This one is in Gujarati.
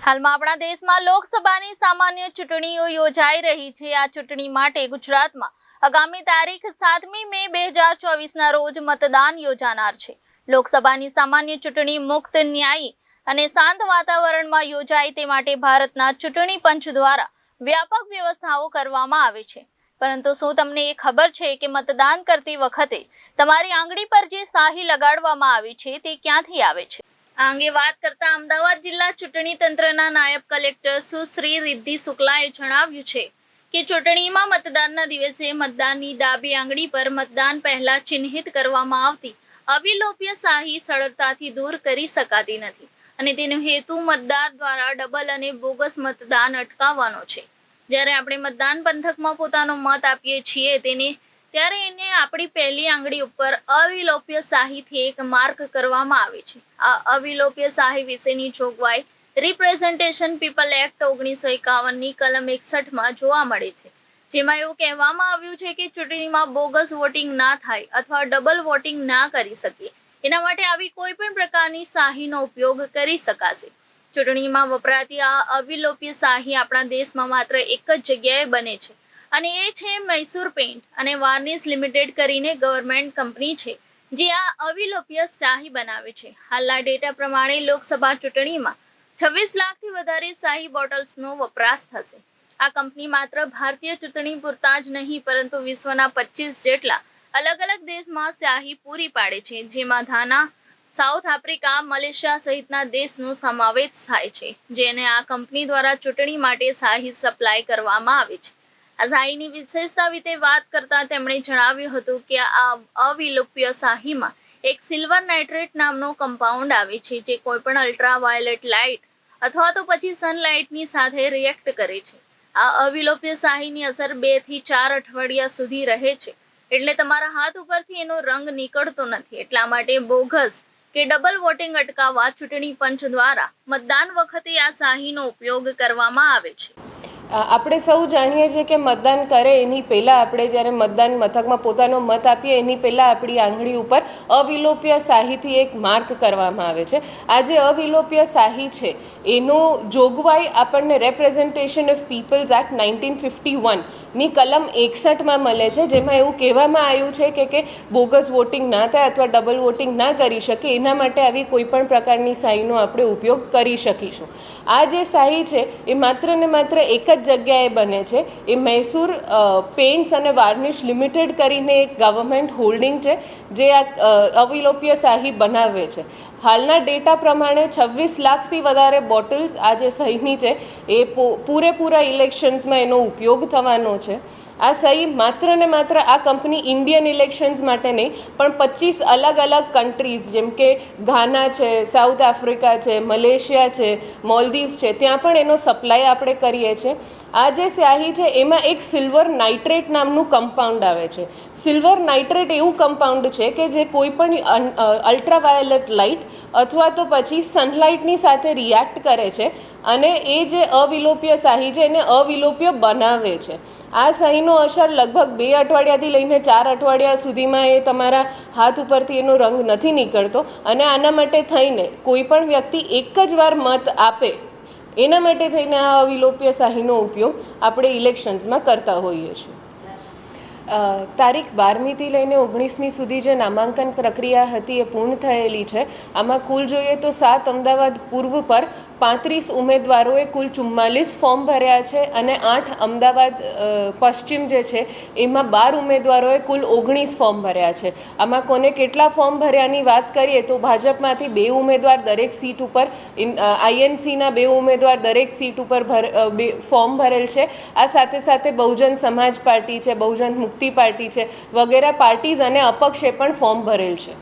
હાલમાં આપણા દેશમાં લોકસભાની સામાન્ય ચૂંટણીઓ યોજાઈ રહી છે। આ ચૂંટણી માટે ગુજરાતમાં આગામી તારીખ 7મી મે 2024ના રોજ મતદાન યોજાનાર છે। લોકસભાની સામાન્ય ચૂંટણી મુક્ત, ન્યાયી અને શાંત વાતાવરણમાં યોજાય તે માટે ભારતના ચૂંટણી પંચ દ્વારા વ્યાપક વ્યવસ્થાઓ કરવામાં આવી છે। પરંતુ શું તમને એ ખબર છે કે મતદાન કરતી વખતે તમારી આંગળી પર જે શાહી લગાડવામાં આવી છે તે ક્યાંથી આવે છે? આ અંગે વાત કરતા અમદાવાદ જિલ્લા ચૂંટણી તંત્રના નાયબ કલેક્ટર સુશ્રી રિદ્ધિ શુક્લાએ જણાવ્યું છે કે ચૂંટણીમાં મતદાનના દિવસે મતદાનની ડાબી આંગળી પર મતદાન પહેલા ચિહ્નિત કરવામાં આવતી અવિલોપ્ય શાહી સરળતાથી દૂર કરી શકાતી નથી અને તેનો હેતુ મતદાર દ્વારા ડબલ અને બોગસ મતદાન અટકાવવાનો છે। જ્યારે આપણે મતદાન પંથકમાં પોતાનો મત આપીએ છીએ ત્યારે એને આપણી પહેલી આંગળી ઉપર અવિલોપ્ય શાહીથી એક માર્ક કરવામાં આવે છે। આ અવિલોપ્ય શાહી વિશેની જોગવાઈ રિપ્રેઝન્ટેશન પીપલ એક્ટ 1951ની કલમ 61માં જોવા મળે છે, જેમાં એવું કહેવામાં આવ્યું છે કે ચૂંટણીમાં બોગસ વોટિંગ ના થાય અથવા ડબલ વોટિંગ ના કરી શકે, એના માટે આવી કોઈ પણ પ્રકારની શાહીનો ઉપયોગ કરી શકાશે। ચૂંટણીમાં વપરાતી આ અવિલોપ્ય શાહી આપણા દેશમાં માત્ર એક જ જગ્યાએ બને છે અને એ છે મૈસૂર પેઇન્ટ અને વાર્નિશ લિમિટેડ કરીને ગવર્મેન્ટ કંપની છે જે આ અવિલોપ્ય શાહી બનાવે છે। હાલના ડેટા પ્રમાણે લોકસભા ચૂંટણીમાં 26 લાખથી વધારે શાહી બોટલ્સનો વપરાશ થશે। આ કંપની માત્ર ભારતીય ચૂંટણી પૂરતા જ નહીં પરંતુ વિશ્વના 25 જેટલા અલગ અલગ દેશમાં શાહી પૂરી પાડે છે, જેમાં ઘાના, સાઉથ આફ્રિકા, મલેશિયા સહિતના દેશનો સમાવેશ થાય છે, જેને આ કંપની દ્વારા ચૂંટણી માટે શાહી સપ્લાય કરવામાં આવે છે। આ શાહીની વિશેષતા વિશે વાત કરતા તેમણે જણાવ્યું હતું કે આ અવિલોપ્ય શાહીમાં એક સિલ્વર નાઇટ્રેટ નામનો કમ્પાઉન્ડ આવે છે જે કોઈપણ અલ્ટ્રાવાયોલેટ લાઇટ અથવા તો પછી સનલાઇટની સાથે રિએક્ટ કરે છે। આ અવિલોપ્ય શાહીની અસર 2 થી 4 અઠવાડિયા સુધી રહે છે, એટલે તમારા હાથ ઉપરથી એનો રંગ નીકળતો નથી। એટલા માટે બોગસ કે ડબલ વોટિંગ અટકાવવા ચૂંટણી પંચ દ્વારા મતદાન વખતે આ શાહીનો ઉપયોગ કરવામાં આવે છે। આપણે સૌ જાણીએ છીએ કે મતદાન કરે એની પહેલાં આપણે જ્યારે મતદાન મથકમાં પોતાનો મત આપીએ એની પહેલાં આપણી આંગળી ઉપર અવિલોપ્ય શાહીથી એક માર્ક કરવામાં આવે છે। આ જે અવિલોપ્ય શાહી છે એનું જોગવાઈ આપણને રિપ્રેઝન્ટેશન ઓફ પીપલ્સ એક્ટ 1951ની કલમ 61માં મળે છે, જેમાં એવું કહેવામાં આવ્યું છે કે બોગસ વોટિંગ ના થાય અથવા ડબલ વોટિંગ ના કરી શકે એના માટે આવી કોઈ પણ પ્રકારની શાહીનો આપણે ઉપયોગ કરી શકીશું। આ જે શાહી છે એ માત્ર ને માત્ર એક જ જગ્યાએ બને છે, એ મૈસૂર પેઇન્ટ્સ અને વાર્નિશ લિમિટેડ કરીને એક ગવર્મેન્ટ હોલ્ડિંગ છે જે આ અવિલોપ્ય શાહી બનાવે છે। હાલના ડેટા પ્રમાણે 26 લાખથી વધારે બોટલ્સ આ જે સહીની છે એ પૂરેપૂરા ઇલેક્શન્સમાં એનો ઉપયોગ થવાનો છે। આ સહી માત્ર ને માત્ર આ કંપની ઇન્ડિયન ઇલેક્શન્સ માટે નહીં પણ 25 અલગ અલગ કન્ટ્રીઝ જેમ કે ઘાના છે, સાઉથ આફ્રિકા છે, મલેશિયા છે, મોલદીવ્સ છે, ત્યાં પણ એનો સપ્લાય આપણે કરીએ છીએ। આ જે શાહી છે એમાં એક સિલ્વર નાઇટ્રેટ નામનું કમ્પાઉન્ડ આવે છે। સિલ્વર નાઇટ્રેટ એવું કમ્પાઉન્ડ છે કે જે કોઈ પણ અલ્ટ્રાવાયોલેટ લાઇટ અથવા તો પછી સનલાઇટની સાથે રિએક્ટ કરે છે અને એ જે અવિલોપ્ય શાહી છે એને અવિલોપ્ય બનાવે છે। આ શાહીનો અસર લગભગ 2 અઠવાડિયાથી લઈને 4 અઠવાડિયા સુધીમાં એ તમારા હાથ ઉપરથી એનો રંગ નથી નીકળતો અને આના માટે થઈને કોઈ પણ વ્યક્તિ એક જ વાર મત આપે એના માટે થઈને આ અવિલોપ્ય શાહીનો ઉપયોગ આપણે ઇલેક્શન્સમાં કરતા હોઈએ છીએ। તારીખ 12મીથી લઈને 19મી સુધી જે નામાંકન પ્રક્રિયા હતી એ પૂર્ણ થયેલી છે। આમાં કુલ જોઈએ તો 7 અમદાવાદ પૂર્વ પર 35 ઉમેદવારોએ કુલ 44 ફોર્મ ભર્યા છે અને 8 અમદાવાદ પશ્ચિમ જે છે એમાં 12 ઉમેદવારોએ કુલ 19 ફોર્મ ભર્યા છે। આમાં કોને કેટલા ફોર્મ ભર્યાની વાત કરીએ તો ભાજપમાંથી 2 ઉમેદવાર દરેક સીટ ઉપર, આઈએનસીના 2 ઉમેદવાર દરેક સીટ ઉપર ફોર્મ ભરેલ છે। આ સાથે સાથે બહુજન સમાજ પાર્ટી છે, બહુજન મુક્તિ પાર્ટી છે વગેરે પાર્ટીઝ અને અપક્ષે પણ ફોર્મ ભરેલ છે।